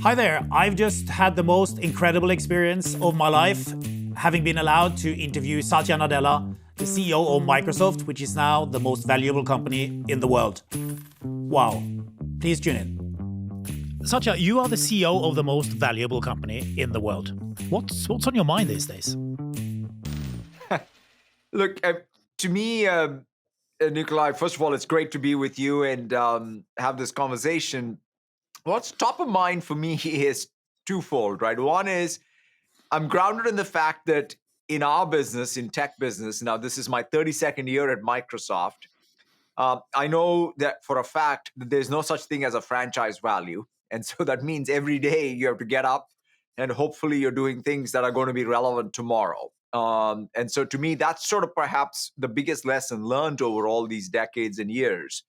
Hi there. I've just had the most incredible experience of my life, having been allowed to interview Satya Nadella, the CEO of Microsoft, which is now the most valuable company in the world. Wow. Please tune in. Satya, you are the CEO of the most valuable company in the world. What's on your mind these days? Look, to me, Nikolai, first of all, it's great to be with you and have this conversation. What's top of mind for me is twofold, right? One is I'm grounded in the fact that in our business, in tech business, now this is my 32nd year at Microsoft. I know that for a fact that there's no such thing as a franchise value. And so that means every day you have to get up and hopefully you're doing things that are going to be relevant tomorrow. And so to me, that's sort of perhaps the biggest lesson learned over all these decades and years.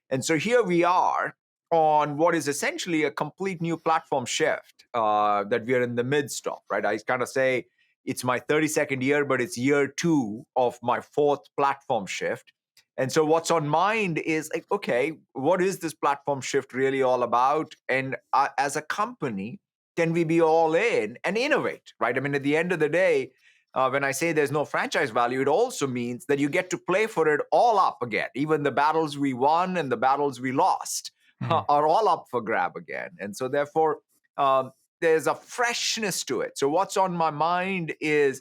And so here we are on what is essentially a complete new platform shift that we are in the midst of, right? I kind of say it's my 32nd year, but it's year 2 of my 4th platform shift. And so what's on mind is like, okay, what is this platform shift really all about? And as a company, can we be all in and innovate, right? I mean, at the end of the day, when I say there's no franchise value, it also means that you get to play for it all up again. Even the battles we won and the battles we lost are all up for grab again. And so therefore, there's a freshness to it. So what's on my mind is,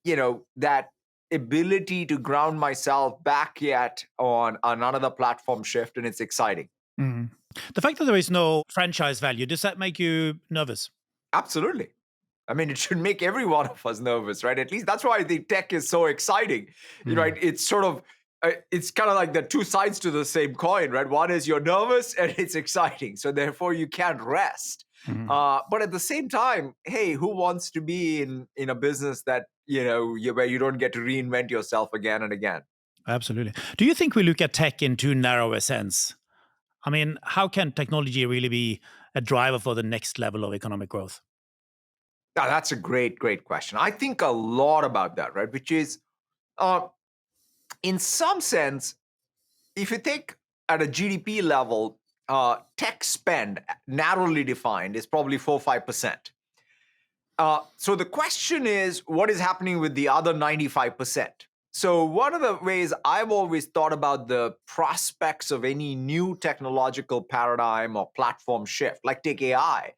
that ability to ground myself back yet on another platform shift, and it's exciting. The fact that there is no franchise value, does that make you nervous? Absolutely. I mean, it should make every one of us nervous, right? At least that's why I think tech is so exciting, right? It's sort of, it's kind of like the two sides to the same coin, right? One is you're nervous and it's exciting. So therefore you can't rest. But at the same time, hey, who wants to be in a business that, where you don't get to reinvent yourself again and again? Absolutely. Do you think we look at tech in too narrow a sense? I mean, how can technology really be a driver for the next level of economic growth? Now, that's a great, great question. I think a lot about that, right? Which is, uh, in some sense, if you think at a GDP level, tech spend, narrowly defined, is probably 4-5%. So the question is, what is happening with the other 95%? So one of the ways I've always thought about the prospects of any new technological paradigm or platform shift, like take AI.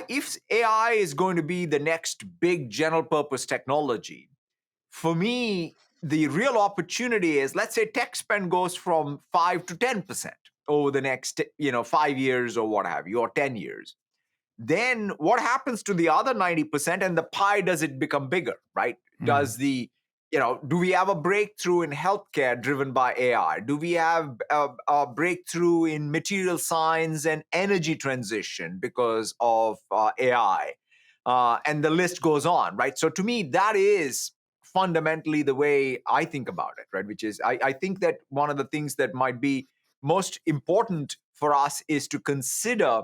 If AI is going to be the next big general purpose technology, for me, the real opportunity is, let's say tech spend goes from 5 to 10% over the next 5 years or what have you, or 10 years. Then what happens to the other 90%, and the pie, does it become bigger, right? Do we have a breakthrough in healthcare driven by AI? Do we have a breakthrough in material science and energy transition because of AI? And the list goes on, right? So to me, that is fundamentally the way I think about it, right? Which is, I think that one of the things that might be most important for us is to consider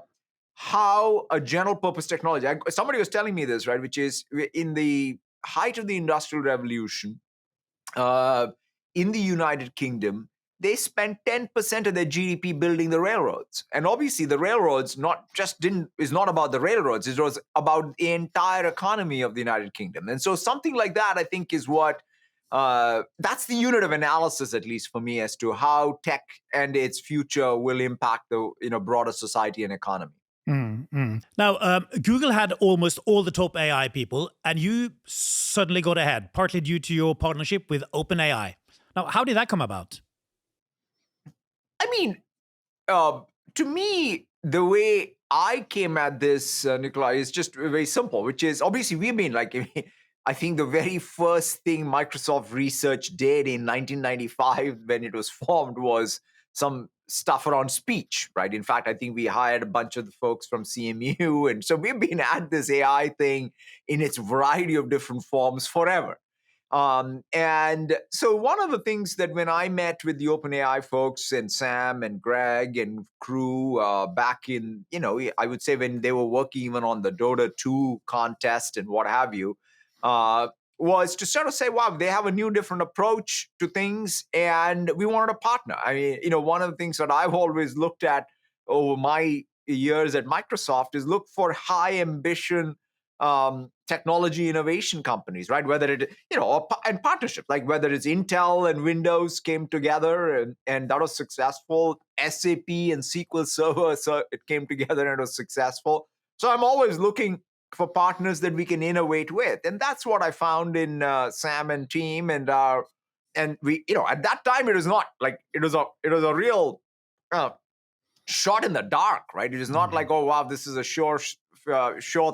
how a general purpose technology, somebody was telling me this, right? Which is, in the height of the Industrial Revolution, uh, in the United Kingdom, they spent 10% of their GDP building the railroads. And obviously the railroads is not about the railroads, it was about the entire economy of the United Kingdom. And so something like that, I think, is what that's the unit of analysis, at least for me, as to how tech and its future will impact the broader society and economy. Now, Google had almost all the top AI people, and you suddenly got ahead, partly due to your partnership with OpenAI. Now, how did that come about? I mean, uh, to me, the way I came at this, Nikolai, is just very simple, which is, obviously we've been like, I think the very first thing Microsoft Research did in 1995 when it was formed was some stuff around speech, right? In fact, I think we hired a bunch of the folks from CMU. And so we've been at this AI thing in its variety of different forms forever. And so one of the things that when I met with the OpenAI folks and Sam and Greg and crew back in, I would say when they were working even on the Dota 2 contest and what have you, was to sort of say, wow, they have a new, different approach to things, and we wanted a partner. I mean, one of the things that I've always looked at over my years at Microsoft is look for high ambition technology innovation companies, right? Whether it, and partnership, like whether it's Intel and Windows came together and that was successful, SAP and SQL Server, so it came together and it was successful. So I'm always looking for partners that we can innovate with, and that's what I found in Sam and team, and we, at that time it was not like it was a real uh, shot in the dark, right? It is not like, oh wow, this is a sure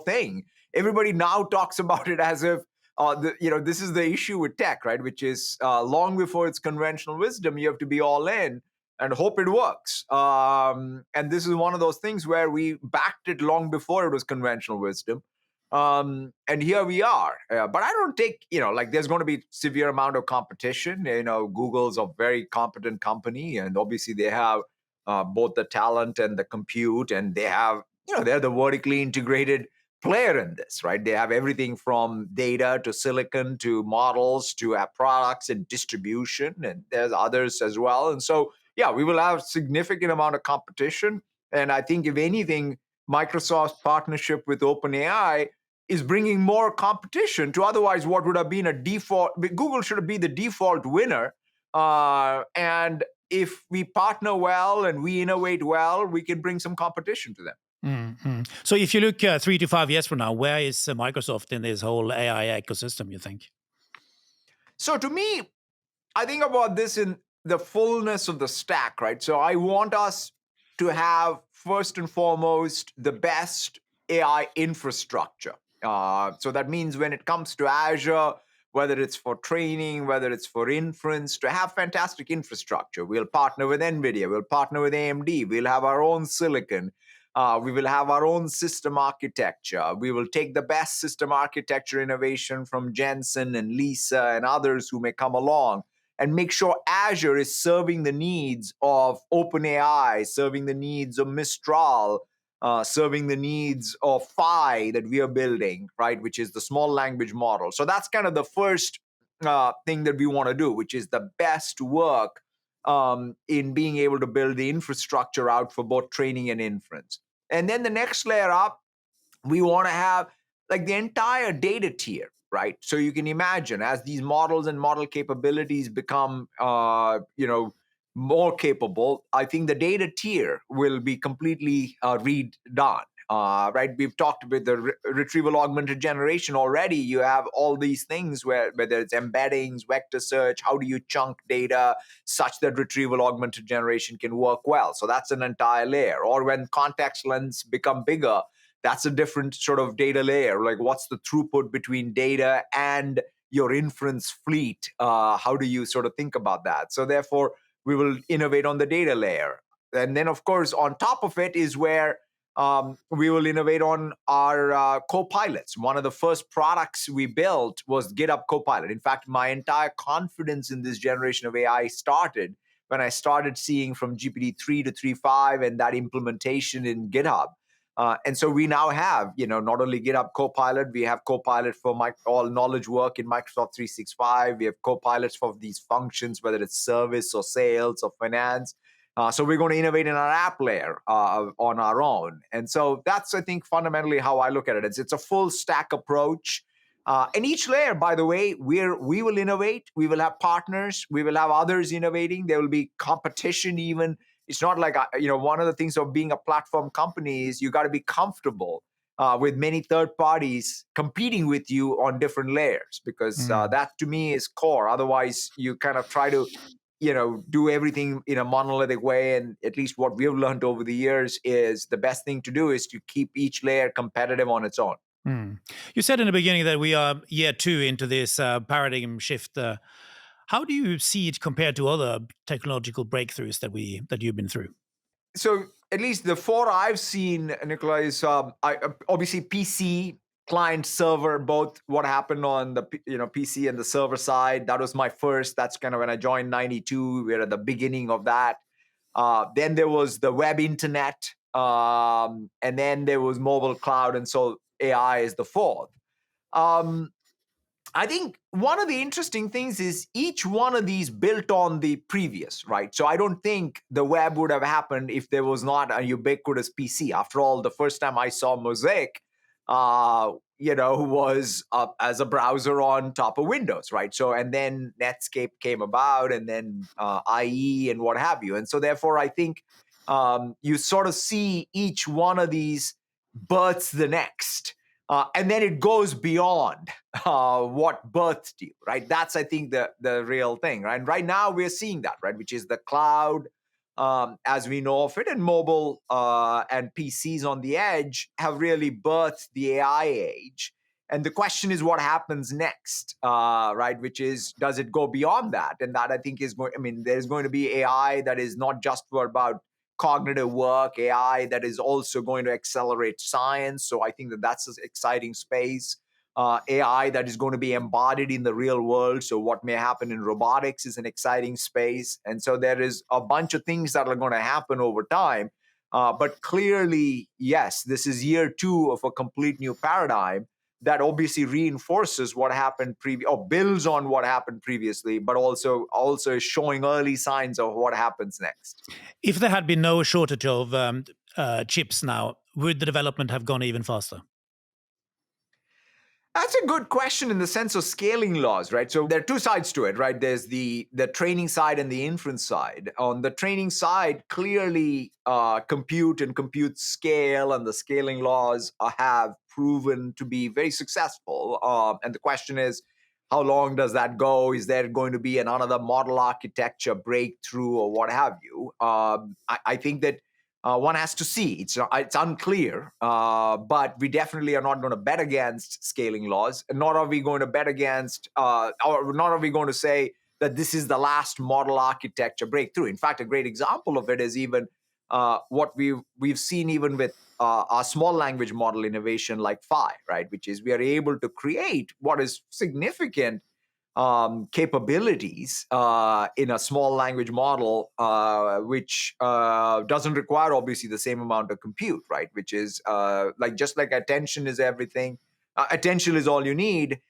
thing. Everybody now talks about it as if this is the issue with tech, right? Which is long before it's conventional wisdom, you have to be all in and hope it works. And this is one of those things where we backed it long before it was conventional wisdom. And here we are. But I don't take, like there's going to be severe amount of competition. Google's a very competent company, and obviously they have both the talent and the compute, and they have, they're the vertically integrated player in this, right? They have everything from data to silicon to models to products and distribution, and there's others as well. And so, yeah, we will have significant amount of competition. And I think if anything, Microsoft's partnership with OpenAI is bringing more competition to otherwise what would have been a default. Google should be the default winner. And if we partner well and we innovate well, we can bring some competition to them. Mm-hmm. So if you look 3 to 5 years from now, where is Microsoft in this whole AI ecosystem, you think? So to me, I think about this in the fullness of the stack, right? So I want us to have, first and foremost, the best AI infrastructure. So that means when it comes to Azure, whether it's for training, whether it's for inference, to have fantastic infrastructure. We'll partner with NVIDIA, we'll partner with AMD, we'll have our own silicon. We will have our own system architecture. We will take the best system architecture innovation from Jensen and Lisa and others who may come along and make sure Azure is serving the needs of OpenAI, serving the needs of Mistral, serving the needs of Phi that we are building, right, which is the small language model. So that's kind of the first thing that we want to do, which is the best work in being able to build the infrastructure out for both training and inference. And then the next layer up, we want to have like the entire data tier, right? So you can imagine as these models and model capabilities become, more capable, I think the data tier will be completely redone. Right, we've talked about the retrieval augmented generation already. You have all these things whether it's embeddings, vector search, how do you chunk data such that retrieval augmented generation can work well? So that's an entire layer. Or when context lens become bigger, that's a different sort of data layer. Like what's the throughput between data and your inference fleet? How do you sort of think about that? So therefore, we will innovate on the data layer. And then, of course, on top of it is where we will innovate on our co-pilots. One of the first products we built was GitHub Copilot. In fact, my entire confidence in this generation of AI started when I started seeing from GPT-3 to 3.5 and that implementation in GitHub. And so we now have, not only GitHub Copilot, we have Copilot for all knowledge work in Microsoft 365. We have Copilots for these functions, whether it's service or sales or finance. So we're going to innovate in our app layer on our own. And so that's, I think, fundamentally how I look at it. It's a full stack approach. And each layer, by the way, we will innovate. We will have partners. We will have others innovating. There will be competition even. It's not like, one of the things of being a platform company is you got to be comfortable with many third parties competing with you on different layers, because that to me is core. Otherwise, you kind of try to do everything in a monolithic way. And at least what we've learned over the years is the best thing to do is to keep each layer competitive on its own. You said in the beginning that we are year 2 into this paradigm shift. How do you see it compared to other technological breakthroughs that you've been through? So at least the 4 I've seen, Nicola, is obviously PC, client, server, both what happened on the PC and the server side. That was my first. That's kind of when I joined 92. We're at the beginning of that. Then there was the web internet, and then there was mobile cloud, and so AI is the fourth. Um, I think one of the interesting things is each one of these built on the previous, right? So I don't think the web would have happened if there was not a ubiquitous PC. After all, the first time I saw Mosaic, was as a browser on top of Windows, right? So, and then Netscape came about, and then IE and what have you. And so, therefore, I think you sort of see each one of these births the next. And then it goes beyond what birthed you, right? That's, I think, the real thing, right? And right now we're seeing that, right? Which is the cloud, as we know of it, and mobile and PCs on the edge have really birthed the AI age. And the question is what happens next, right? Which is, does it go beyond that? And that, I think, is going, I mean, there's going to be AI that is not just for about cognitive work, AI that is also going to accelerate science. So I think that that's an exciting space. AI that is going to be embodied in the real world. So what may happen in robotics is an exciting space. And so there is a bunch of things that are going to happen over time. But clearly, yes, this is year 2 of a complete new paradigm that obviously reinforces what happened or builds on what happened previously, but also is showing early signs of what happens next. If there had been no shortage of chips now, would the development have gone even faster? That's a good question in the sense of scaling laws, right? So there are two sides to it, right? There's the training side and the inference side. On the training side, clearly compute scale and the scaling laws have proven to be very successful. And the question is, how long does that go? Is there going to be another model architecture breakthrough or what have you? I think that one has to see. It's unclear, but we definitely are not going to bet against scaling laws, and nor are we going to bet against, or not are we going to say that this is the last model architecture breakthrough. In fact, a great example of it is even what we've seen even with our small language model innovation like Phi, right? Which is we are able to create what is significant capabilities in a small language model, which doesn't require obviously the same amount of compute, right? Which is just like attention is everything. Attention is all you need.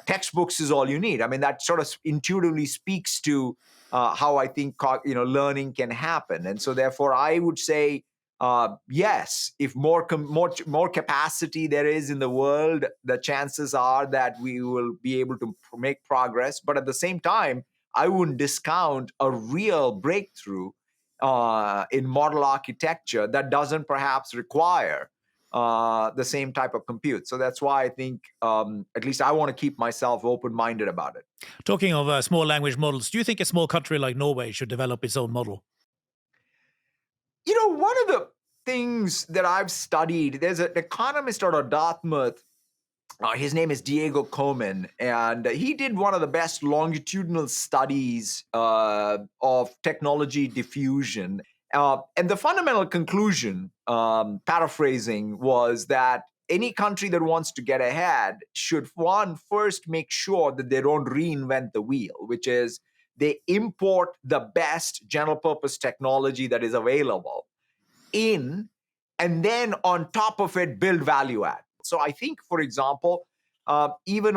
Textbooks is all you need. I mean, that sort of intuitively speaks to how I think learning can happen. And so, therefore, I would say yes, if more capacity there is in the world, the chances are that we will be able to make progress. But at the same time, I wouldn't discount a real breakthrough in model architecture that doesn't perhaps require the same type of compute. So that's why I think, at least I want to keep myself open-minded about it. Talking of small language models, do you think a small country like Norway should develop its own model? One of the things that I've studied, there's an economist out of Dartmouth. His name is Diego Comen, and he did one of the best longitudinal studies of technology diffusion. And the fundamental conclusion, paraphrasing, was that any country that wants to get ahead should, one, first make sure that they don't reinvent the wheel, which is they import the best general purpose technology that is available in, and then on top of it, build value add. So I think, for example, even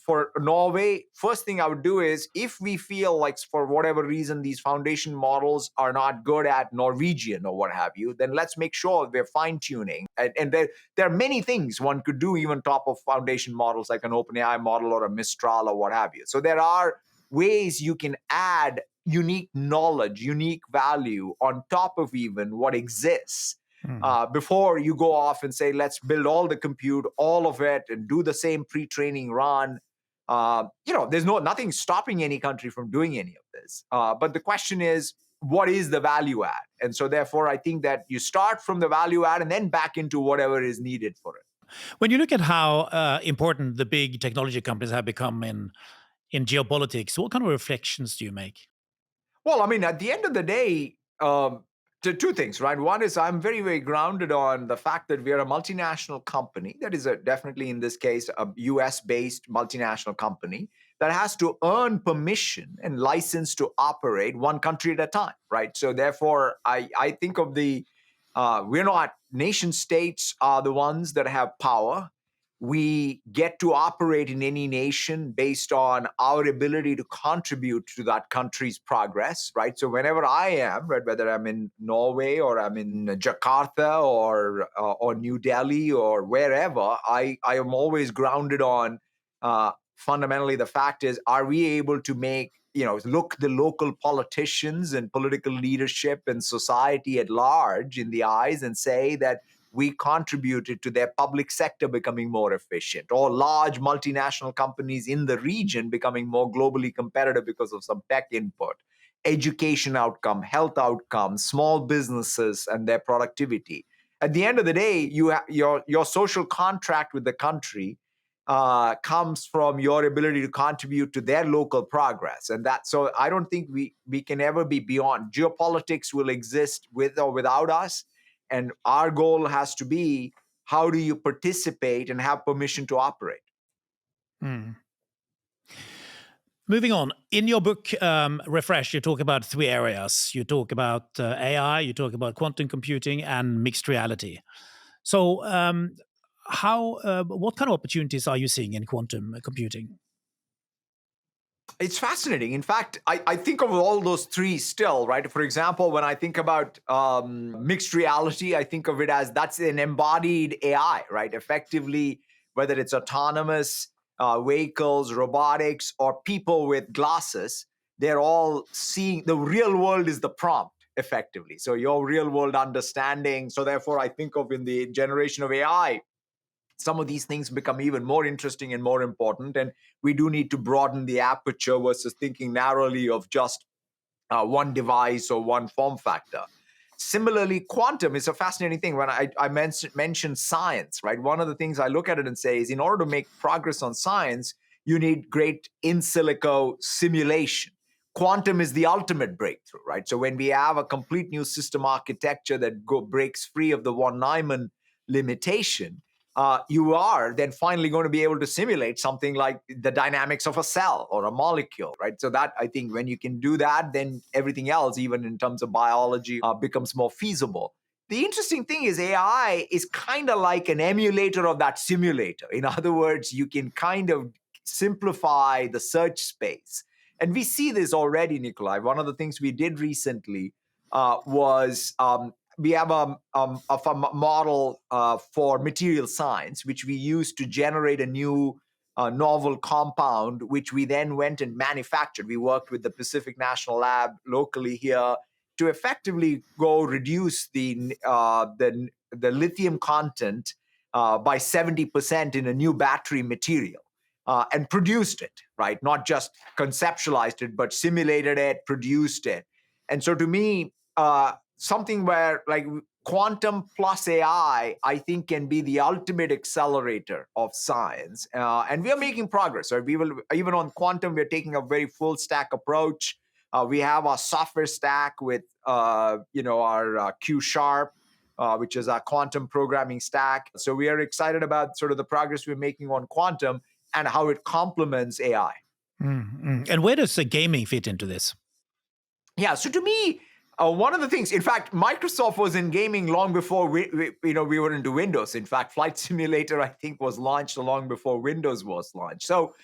for Norway, first thing I would do is, if we feel like for whatever reason these foundation models are not good at Norwegian or what have you, then let's make sure we're fine-tuning. And there are many things one could do even top of foundation models, like an OpenAI model or a Mistral or what have you. So there are ways you can add unique knowledge, unique value on top of even what exists. Before you go off and say, let's build all the compute, all of it, and do the same pre-training run. There's nothing stopping any country from doing any of this. But the question is, what is the value add? And so therefore, I think that you start from the value add and then back into whatever is needed for it. When you look at how important the big technology companies have become in geopolitics, what kind of reflections do you make? Well, I mean, at the end of the day, two things, right? One is I'm very, very grounded on the fact that we are a multinational company that is definitely, in this case, a US-based multinational company that has to earn permission and license to operate one country at a time, right? So therefore, I think of we're not, nation states are the ones that have power. we get to operate in any nation based on our ability to contribute to that country's progress, right? So whenever I am, right, whether I'm in Norway or I'm in Jakarta or New Delhi or wherever, I am always grounded on fundamentally the fact is, are we able to make, look the local politicians and political leadership and society at large in the eyes and say that we contributed to their public sector becoming more efficient, or large multinational companies in the region becoming more globally competitive because of some tech input, education outcome, health outcomes, small businesses and their productivity. At the end of the day, your social contract with the country comes from your ability to contribute to their local progress. And so I don't think we can ever be beyond. Geopolitics will exist with or without us. And our goal has to be, how do you participate and have permission to operate? Moving on, in your book, Refresh, you talk about three areas. You talk about AI, you talk about quantum computing, and mixed reality. So, what kind of opportunities are you seeing in quantum computing? It's fascinating. In fact, I think of all those three still, right? For example, when I think about mixed reality, I think of it as that's an embodied AI, right? Effectively, whether it's autonomous vehicles, robotics, or people with glasses, they're all seeing the real world is the prompt, effectively. So your real world understanding. So therefore, I think of in the generation of AI, some of these things become even more interesting and more important. And we do need to broaden the aperture versus thinking narrowly of just one device or one form factor. Similarly, quantum is a fascinating thing. When I mentioned science, right? One of the things I look at it and say is, in order to make progress on science, you need great in silico simulation. Quantum is the ultimate breakthrough, right? So when we have a complete new system architecture that breaks free of the von Neumann limitation, you are then finally going to be able to simulate something like the dynamics of a cell or a molecule, right? So that, I think, when you can do that, then everything else, even in terms of biology, becomes more feasible. The interesting thing is AI is kind of like an emulator of that simulator. In other words, you can kind of simplify the search space. And we see this already, Nikolai. One of the things we did recently was we have a model for material science, which we use to generate a new novel compound, which we then went and manufactured. We worked with the Pacific National Lab locally here to effectively go reduce the lithium content by 70% in a new battery material. And produced it, right? Not just conceptualized it, but simulated it, produced it. And so to me, something where like quantum plus AI, I think, can be the ultimate accelerator of science. And we are making progress. Right? We will, even on quantum, we're taking a very full stack approach. We have our software stack with our Q Sharp, which is our quantum programming stack. So we are excited about sort of the progress we're making on quantum and how it complements AI. And where does the gaming fit into this? Yeah, so to me, one of the things, in fact, Microsoft was in gaming long before we were into Windows. In fact, Flight Simulator, I think, was launched long before Windows was launched. So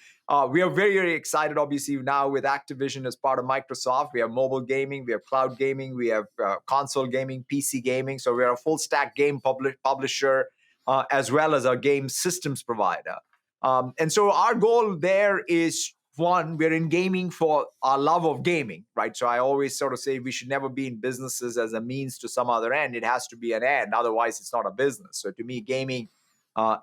we are very, very excited, obviously, now with Activision as part of Microsoft. We have mobile gaming, we have cloud gaming, we have console gaming, PC gaming. So we are a full stack game publisher as well as a game systems provider. And so our goal there is, one, we're in gaming for our love of gaming, right? So I always sort of say we should never be in businesses as a means to some other end. It has to be an end. Otherwise, it's not a business. So to me, gaming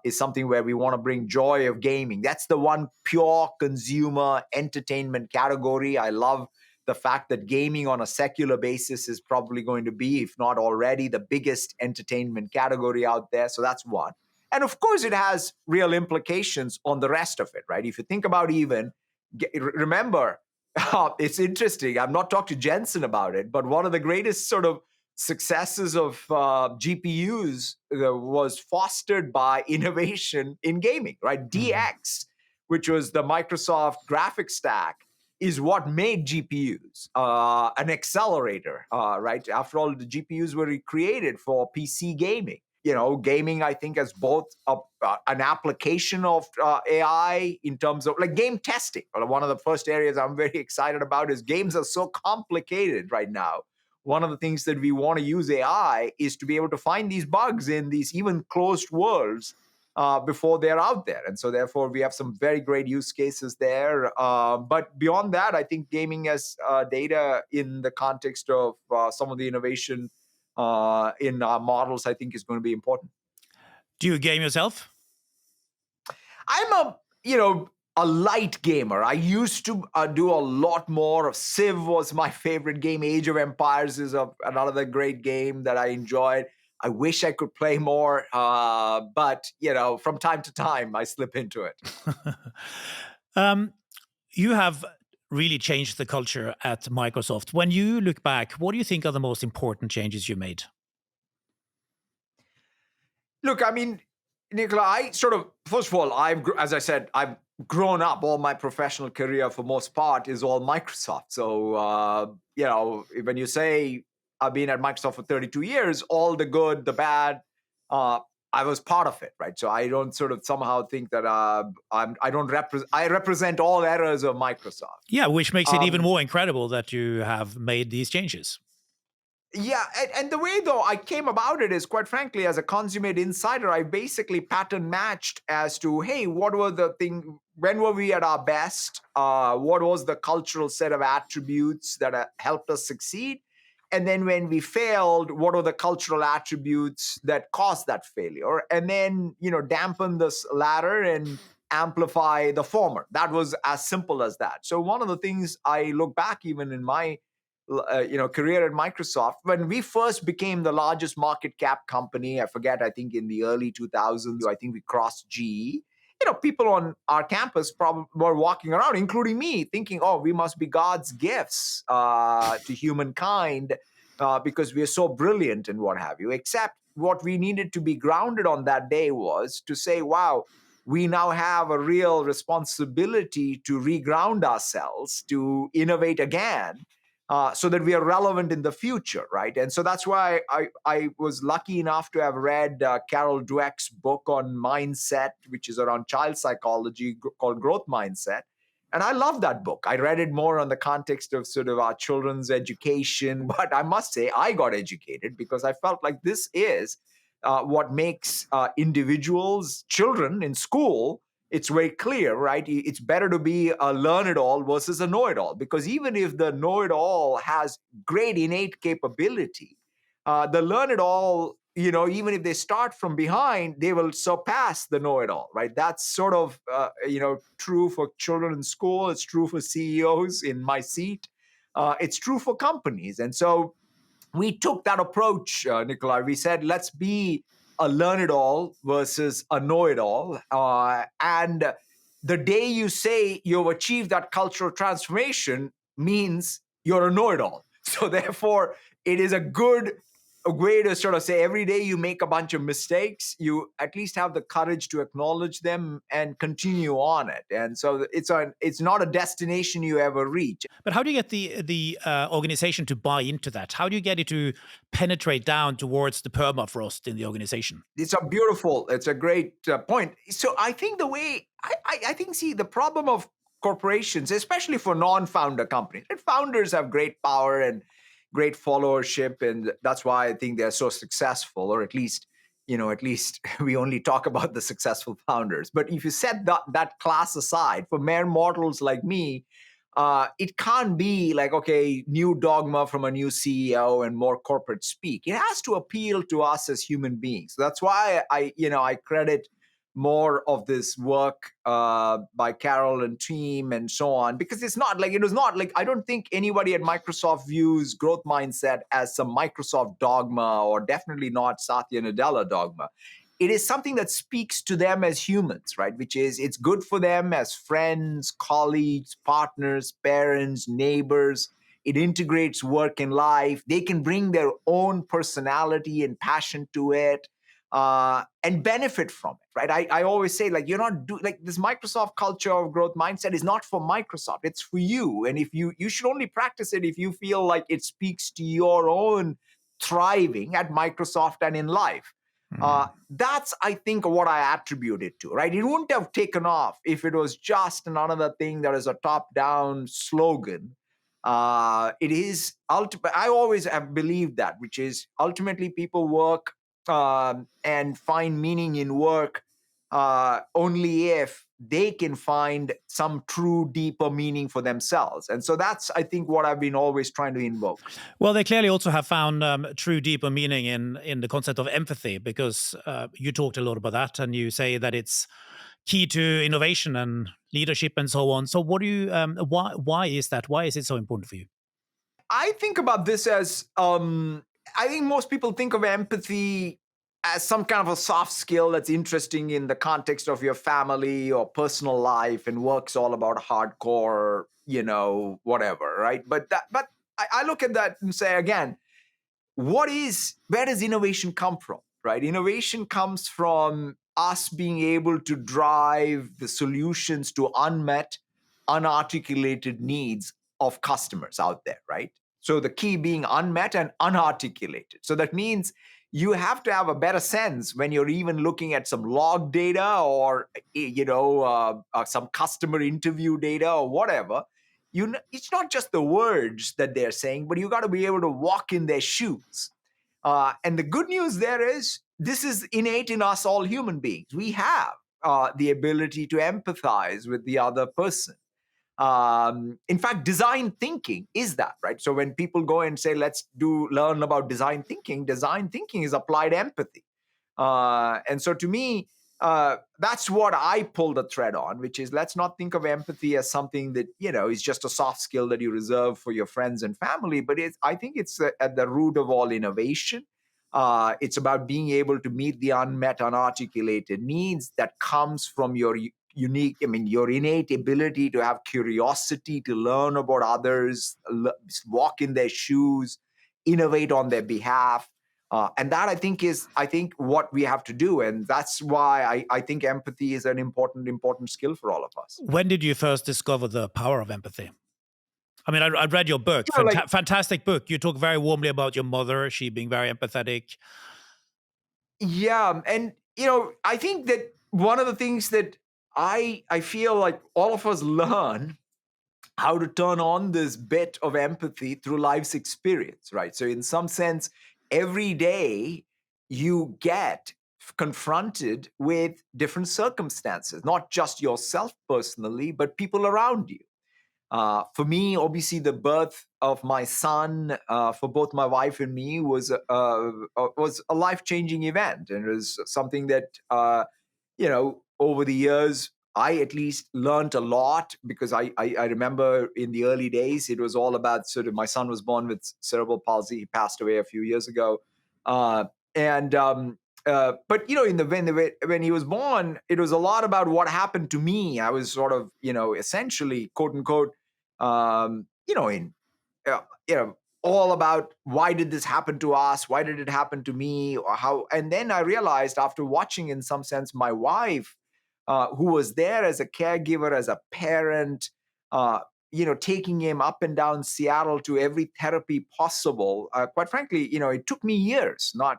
is something where we want to bring joy of gaming. That's the one pure consumer entertainment category. I love the fact that gaming on a secular basis is probably going to be, if not already, the biggest entertainment category out there. So that's one. And of course, it has real implications on the rest of it, right? If you think about even, remember, it's interesting. I've not talked to Jensen about it, but one of the greatest sort of successes of GPUs was fostered by innovation in gaming, right? DX, which was the Microsoft graphics stack, is what made GPUs an accelerator, right? After all, the GPUs were created for PC gaming. gaming, I think, as both an application of AI in terms of like game testing. Well, one of the first areas I'm very excited about is games are so complicated right now. One of the things that we want to use AI is to be able to find these bugs in these even closed worlds before they're out there. And so therefore we have some very great use cases there. But beyond that, I think gaming as data in the context of some of the innovation in our models, I think is going to be important. Do you game yourself? I'm a light gamer. I used to do a lot more of Civ was my favorite game. Age of Empires is another great game that I enjoyed. I wish I could play more, but from time to time I slip into it. You have really changed the culture at Microsoft. When you look back, what do you think are the most important changes you made? Look, I mean, Nicola, I sort of, first of all, as I said, I've grown up. All my professional career, for most part, is all Microsoft. So, when you say I've been at Microsoft for 32 years, all the good, the bad, I was part of it, right? So I don't sort of somehow think that I represent all errors of Microsoft. Yeah, which makes it even more incredible that you have made these changes. Yeah, and the way, though, I came about it is, quite frankly, as a consummate insider, I basically pattern matched as to, hey, what were the thing? When were we at our best? What was the cultural set of attributes that helped us succeed? And then when we failed, what are the cultural attributes that caused that failure? And then, dampen this latter and amplify the former. That was as simple as that. So one of the things I look back even in my career at Microsoft, when we first became the largest market cap company, I think in the early 2000s, I think we crossed GE. People on our campus probably were walking around, including me, thinking, oh, we must be God's gifts to humankind because we are so brilliant and what have you. Except what we needed to be grounded on that day was to say, wow, we now have a real responsibility to reground ourselves, to innovate again, so that we are relevant in the future, right? And so that's why I was lucky enough to have read Carol Dweck's book on mindset, which is around child psychology, called Growth Mindset. And I love that book. I read it more on the context of sort of our children's education, but I must say I got educated because I felt like this is what makes individuals, children in school, it's very clear, right? It's better to be a learn-it-all versus a know-it-all, because even if the know-it-all has great innate capability, the learn-it-all, even if they start from behind, they will surpass the know-it-all, right? That's sort of, true for children in school. It's true for CEOs in my seat. It's true for companies. And so we took that approach, Nikolai. We said, let's be a learn-it-all versus a know-it-all. And the day you say you've achieved that cultural transformation means you're a know-it-all. So therefore, it is a way to sort of say every day you make a bunch of mistakes, you at least have the courage to acknowledge them and continue on it. And so it's not a destination you ever reach. But how do you get the organization to buy into that? How do you get it to penetrate down towards the permafrost in the organization? It's a great point. So I think the problem of corporations, especially for non-founder companies, and founders have great power and great followership, and that's why I think they're so successful, or at least we only talk about the successful founders. But if you set that class aside, for mere mortals like me, it can't be like, okay, new dogma from a new CEO and more corporate speak. It has to appeal to us as human beings. So that's why I credit more of this work by Carol and team and so on, because it was not like, I don't think anybody at Microsoft views growth mindset as some Microsoft dogma, or definitely not Satya Nadella dogma. It is something that speaks to them as humans, right? Which is, it's good for them as friends, colleagues, partners, parents, neighbors. It integrates work and life. They can bring their own personality and passion to it. And benefit from it, right? I always say, like, this Microsoft culture of growth mindset is not for Microsoft. It's for you. And if you should only practice it if you feel like it speaks to your own thriving at Microsoft and in life. That's, I think, what I attribute it to, right? It wouldn't have taken off if it was just another thing that is a top-down slogan. It is I always have believed that, which is ultimately people work and find meaning in work only if they can find some true deeper meaning for themselves. And so that's, I think, what I've been always trying to invoke. Well, they clearly also have found true deeper meaning in the concept of empathy, because you talked a lot about that, and you say that it's key to innovation and leadership and so on. So, what do you? Why is that? Why is it so important for you? I think about this as I think most people think of empathy as some kind of a soft skill that's interesting in the context of your family or personal life, and work's all about hardcore, whatever, right? But I look at that and say again, where does innovation come from, right? Innovation comes from us being able to drive the solutions to unmet, unarticulated needs of customers out there, right? So the key being unmet and unarticulated. So that means you have to have a better sense when you're even looking at some log data or some customer interview data or whatever. It's not just the words that they're saying, but you got to be able to walk in their shoes. And the good news there is this is innate in us, all human beings. We have the ability to empathize with the other person. In fact, design thinking is that, right? So when people go and say, let's learn about design thinking is applied empathy. And so to me, that's what I pull the thread on, which is let's not think of empathy as something that, is just a soft skill that you reserve for your friends and family, but I think it's at the root of all innovation. It's about being able to meet the unmet, unarticulated needs that comes from your your innate ability to have curiosity, to learn about others, walk in their shoes, innovate on their behalf. And that I think is what we have to do. And that's why I think empathy is an important skill for all of us. When did you first discover the power of empathy? I mean, I read your book, fantastic book. You talk very warmly about your mother, she being very empathetic. Yeah. And, I think that one of the things that I feel like all of us learn how to turn on this bit of empathy through life's experience, right? So in some sense, every day you get confronted with different circumstances, not just yourself personally, but people around you. For me, obviously, the birth of my son, for both my wife and me, was a life-changing event, and it was something that over the years I at least learned a lot, because I remember in the early days it was all about sort of, my son was born with cerebral palsy. He passed away a few years ago, and but when he was born, it was a lot about what happened to me. I was sort of essentially, quote unquote, in all about why did this happen to us? Why did it happen to me? Or how? And then I realized, after watching, in some sense, my wife, who was there as a caregiver, as a parent, taking him up and down Seattle to every therapy possible. Quite frankly, it took me years, not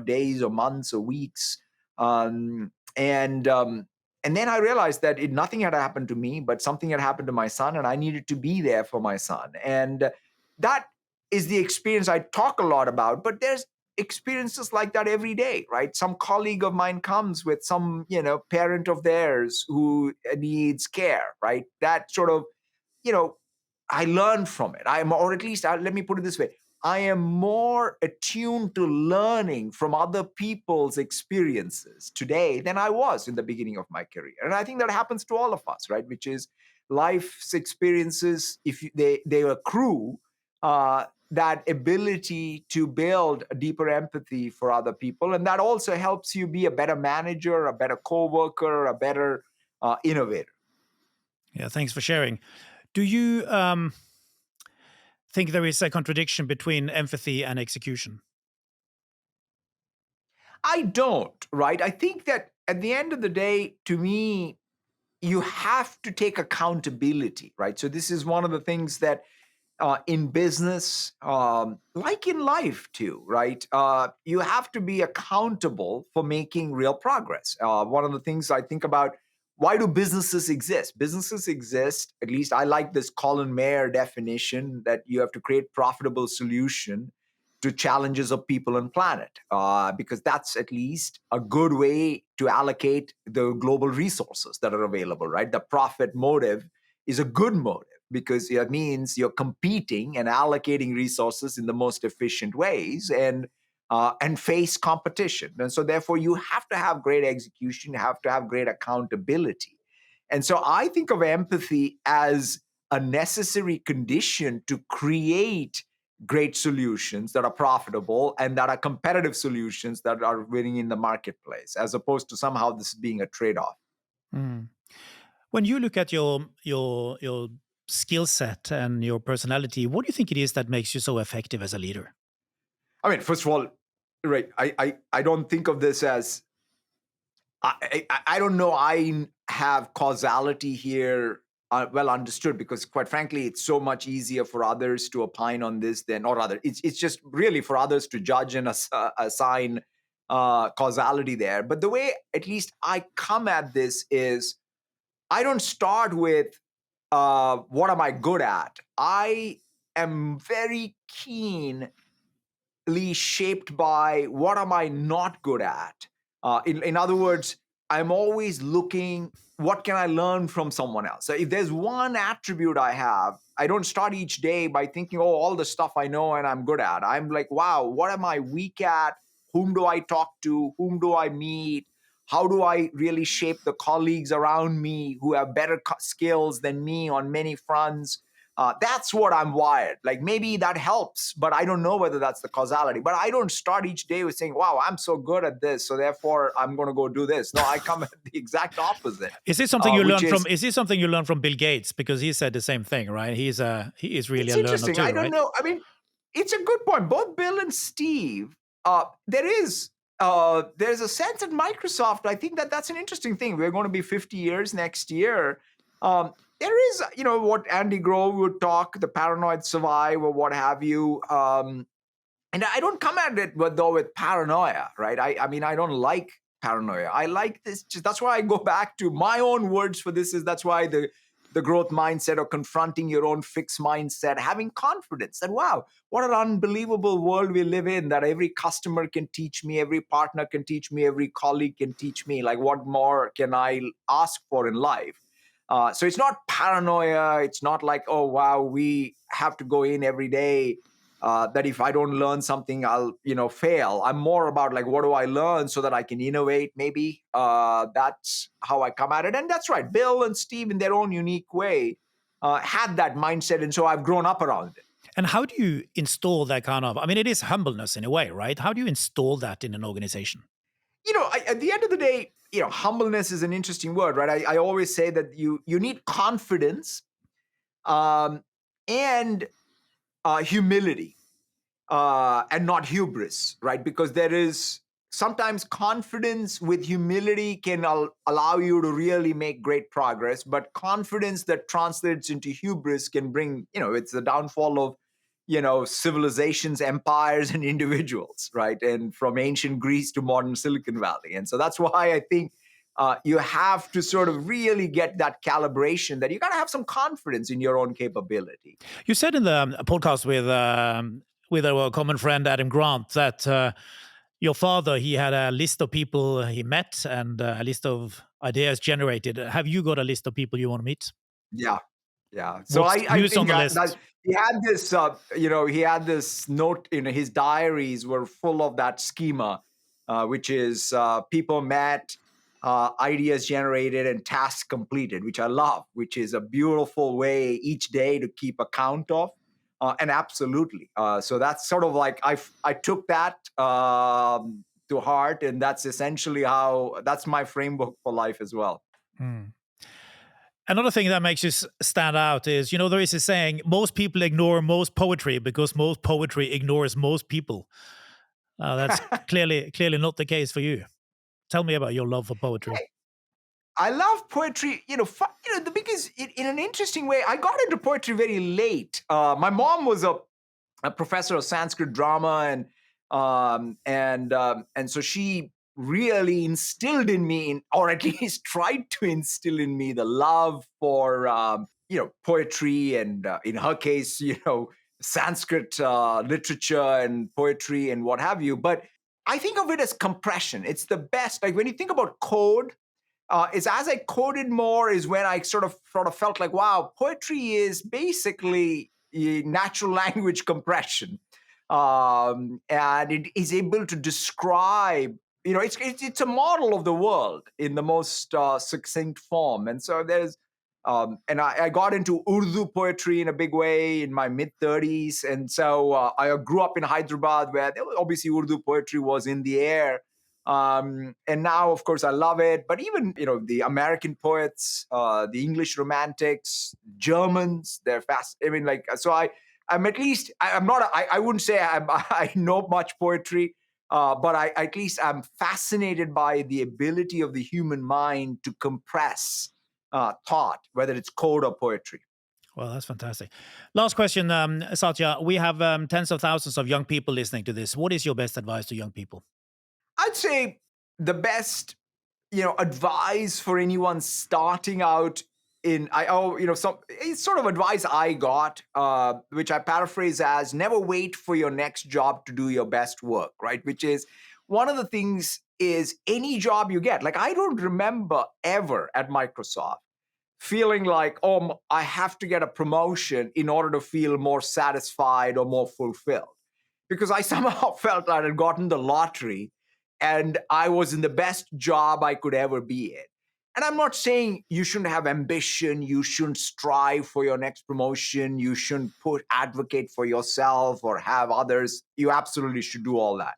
days or months or weeks. And then I realized that nothing had happened to me, but something had happened to my son, and I needed to be there for my son. And that is the experience I talk a lot about. But there's experiences like that every day, right? Some colleague of mine comes with some, parent of theirs who needs care, right? That sort of, I learn from it. Or at least, let me put it this way, I am more attuned to learning from other people's experiences today than I was in the beginning of my career. And I think that happens to all of us, right? Which is life's experiences, if they accrue, that ability to build a deeper empathy for other people. And that also helps you be a better manager, a better coworker, a better innovator. Yeah, thanks for sharing. Do you think there is a contradiction between empathy and execution? I don't, right? I think that at the end of the day, to me, you have to take accountability, right? So this is one of the things that in business, like in life too, right? You have to be accountable for making real progress. One of the things I think about, why do businesses exist? Businesses exist, at least I like this Colin Mayer definition, that you have to create profitable solution to challenges of people and planet, because that's at least a good way to allocate the global resources that are available, right? The profit motive is a good motive, because it means you're competing and allocating resources in the most efficient ways, and face competition. And so therefore you have to have great execution, you have to have great accountability. And so I think of empathy as a necessary condition to create great solutions that are profitable and that are competitive solutions that are winning in the marketplace, as opposed to somehow this being a trade-off. Mm. When you look at your skill set and your personality, what do you think it is that makes you so effective as a leader? I mean, first of all, right, I don't think of this as, I don't know. I have causality here well understood, because quite frankly, it's so much easier for others to opine on this than, or rather, it's just really for others to judge and assign causality there. But the way at least I come at this is, I don't start with what am I good at. I am very keen shaped by what am I not good at. In other words, I'm always looking, what can I learn from someone else? So if there's one attribute I have, I don't start each day by thinking, oh, all the stuff I know and I'm good at. I'm like, wow, what am I weak at? Whom do I talk to? Whom do I meet? How do I really shape the colleagues around me who have better skills than me on many fronts? That's what I'm wired. Like, maybe that helps, but I don't know whether that's the causality. But I don't start each day with saying, wow, I'm so good at this, so therefore I'm going to go do this. No, I come at the exact opposite, Is this something you which learned from? is, Is this something you learned from Bill Gates? Because he said the same thing, right? He is really it's a learner interesting. I too, don't right? know. I mean, it's a good point. Both Bill and Steve, there's a sense at Microsoft. I think that that's an interesting thing. We're going to be 50 years next year. There is, what Andy Grove would talk, the paranoid survive or what have you. And I don't come at it with paranoia, right? I mean, I don't like paranoia. I like this. That's why I go back to my own words for this. Is that's why the growth mindset, or confronting your own fixed mindset, having confidence that, wow, what an unbelievable world we live in, that every customer can teach me, every partner can teach me, every colleague can teach me. Like, what more can I ask for in life? So it's not paranoia. It's not like, oh, wow, we have to go in every day, that if I don't learn something, I'll, fail. I'm more about like, what do I learn so that I can innovate? Maybe that's how I come at it. And that's right. Bill and Steve, in their own unique way, had that mindset, and so I've grown up around it. And how do you install that kind of? I mean, it is humbleness in a way, right? How do you install that in an organization? At the end of the day, humbleness is an interesting word, right? I always say that you need confidence, and humility, and not hubris, right? Because there is sometimes confidence with humility can allow you to really make great progress, but confidence that translates into hubris can bring, it's the downfall of, civilizations, empires, and individuals, right? And from ancient Greece to modern Silicon Valley. And so that's why I think you have to sort of really get that calibration, that you got to have some confidence in your own capability. You said in the podcast with our common friend Adam Grant that your father, he had a list of people he met and a list of ideas generated. Have you got a list of people you want to meet? Yeah. Yeah. So I Who's on think the that list? he had this note, his diaries were full of that schema, which is people met, ideas generated, and tasks completed, which I love, which is a beautiful way each day to keep account of. And absolutely. So that's sort of like, I took that to heart, and that's essentially that's my framework for life as well. Hmm. Another thing that makes you stand out is, there is a saying, most people ignore most poetry because most poetry ignores most people. That's clearly not the case for you. Tell me about your love for poetry. I love poetry. Because in an interesting way, I got into poetry very late. My mom was a professor of Sanskrit drama, and so she really instilled in me, or at least tried to instill in me, the love for poetry, and in her case, Sanskrit literature and poetry and what have you. But I think of it as compression. It's the best. Like when you think about code, is as I coded more is when I sort of felt like, wow, poetry is basically natural language compression, and it is able to describe. It's a model of the world in the most succinct form, and so there's. And I got into Urdu poetry in a big way in my mid-30s, and so I grew up in Hyderabad, where obviously Urdu poetry was in the air. And now, of course, I love it. But even, the American poets, the English romantics, Germans, they're fast. I mean, so I'm at least, I'm not, I wouldn't say I know much poetry, but at least I'm fascinated by the ability of the human mind to compress thought, whether it's code or poetry. Well, that's fantastic. Last question, Satya. We have tens of thousands of young people listening to this. What is your best advice to young people? I'd say the best, advice for anyone starting out it's sort of advice I got, which I paraphrase as never wait for your next job to do your best work, right? Which is one of the things is any job you get. Like I don't remember ever at Microsoft feeling like, oh, I have to get a promotion in order to feel more satisfied or more fulfilled. Because I somehow felt I had gotten the lottery and I was in the best job I could ever be in. And I'm not saying you shouldn't have ambition, you shouldn't strive for your next promotion, you shouldn't advocate for yourself or have others. You absolutely should do all that.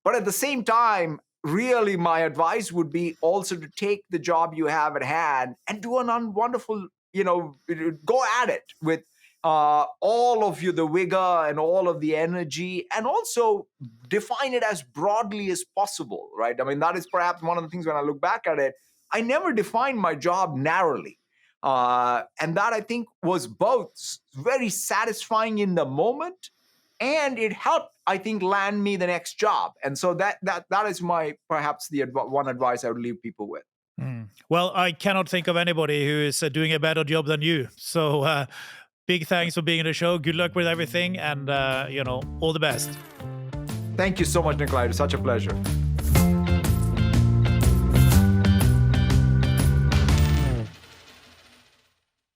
But at the same time, really, my advice would be also to take the job you have at hand and do an wonderful, go at it with all of the vigor and all of the energy, and also define it as broadly as possible, right? I mean, that is perhaps one of the things when I look back at it, I never defined my job narrowly. And that I think was both very satisfying in the moment, and it helped, I think, land me the next job. And so that is perhaps the one advice I would leave people with. Well, I cannot think of anybody who is doing a better job than you. So big thanks for being on the show. Good luck with everything, and all the best. Thank you so much, Nikolai. It was such a pleasure.